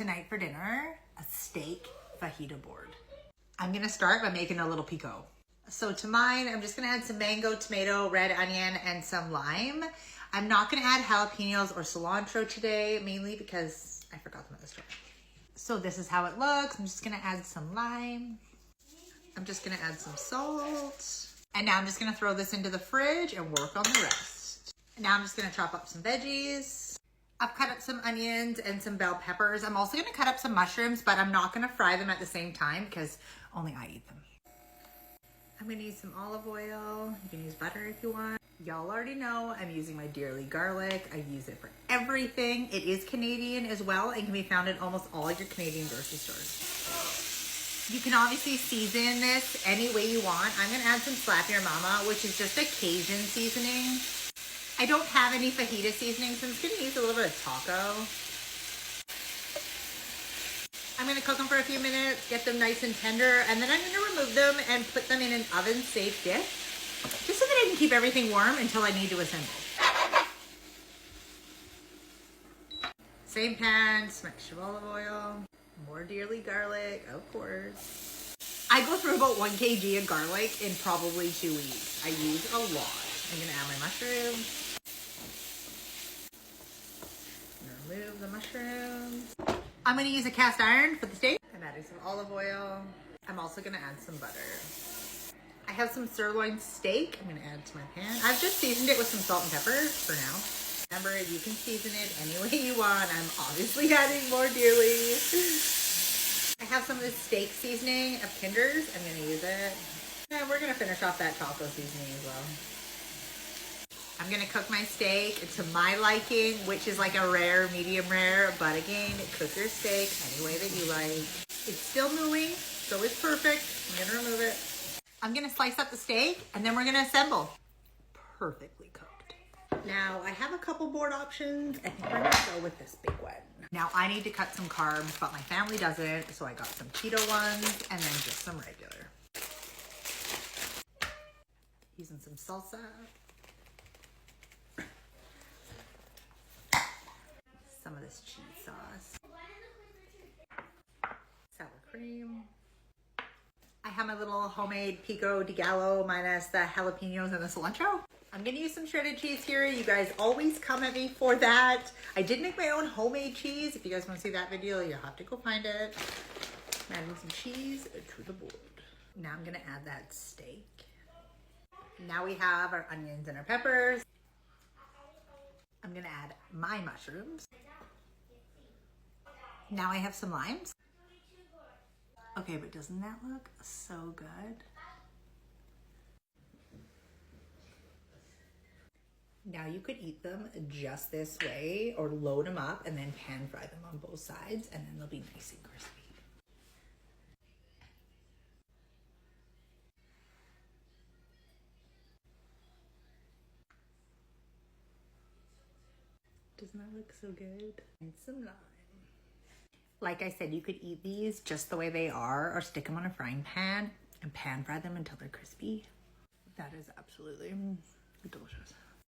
Tonight for dinner, a steak fajita board. I'm gonna start by making a little pico. So to mine, I'm just gonna add some mango, tomato, red onion, and some lime. I'm not gonna add jalapenos or cilantro today, mainly because I forgot them at the store. So this is how it looks. I'm just gonna add some lime. I'm just gonna add some salt. And now I'm just gonna throw this into the fridge and work on the rest. And now I'm just gonna chop up some veggies. I've cut up some onions and some bell peppers. I'm also gonna cut up some mushrooms, but I'm not gonna fry them at the same time because only I eat them. I'm gonna use some olive oil. You can use butter if you want. Y'all already know I'm using my dearly garlic. I use it for everything. It is Canadian as well and can be found in almost all your Canadian grocery stores. You can obviously season this any way you want. I'm gonna add some Slap Your Mama, which is just a Cajun seasoning. I don't have any fajita seasoning, so I'm just gonna use a little bit of taco. I'm gonna cook them for a few minutes, get them nice and tender, and then I'm gonna remove them and put them in an oven-safe dish, just so that I can keep everything warm until I need to assemble. Same pan, some extra olive oil, more dearly garlic, of course. I go through about 1 kg of garlic in probably 2 weeks. I use a lot. I'm gonna add my mushrooms. Remove the mushrooms. I'm gonna use a cast iron for the steak. I'm adding some olive oil. I'm also gonna add some butter. I have some sirloin steak I'm gonna add to my pan. I've just seasoned it with some salt and pepper for now. Remember, you can season it any way you want. I'm obviously adding more dearly. I have some of this steak seasoning of Kinder's. I'm gonna use it. And we're gonna finish off that taco seasoning as well. I'm gonna cook my steak to my liking, which is like a rare, medium rare, but again, cook your steak any way that you like. It's still mooing, so it's perfect. I'm gonna remove it. I'm gonna slice up the steak and then we're gonna assemble. Perfectly cooked. Now, I have a couple board options. I think we're gonna go with this big one. Now, I need to cut some carbs, but my family doesn't, so I got some keto ones and then just some regular. Using some salsa. Some of this cheese sauce, sour cream. I have my little homemade pico de gallo minus the jalapenos and the cilantro. I'm gonna use some shredded cheese here. You guys always come at me for that. I did make my own homemade cheese. If you guys want to see that video, you'll have to go find it. I'm adding some cheese to the board. Now I'm gonna add that steak. Now we have our onions and our peppers. I'm gonna add my mushrooms. Now I have some limes. Okay, but doesn't that look so good? Now you could eat them just this way or load them up and then pan fry them on both sides and then they'll be nice and crispy. Doesn't that look so good? And some lime. Like I said, you could eat these just the way they are or stick them on a frying pan and pan fry them until they're crispy. That is absolutely delicious.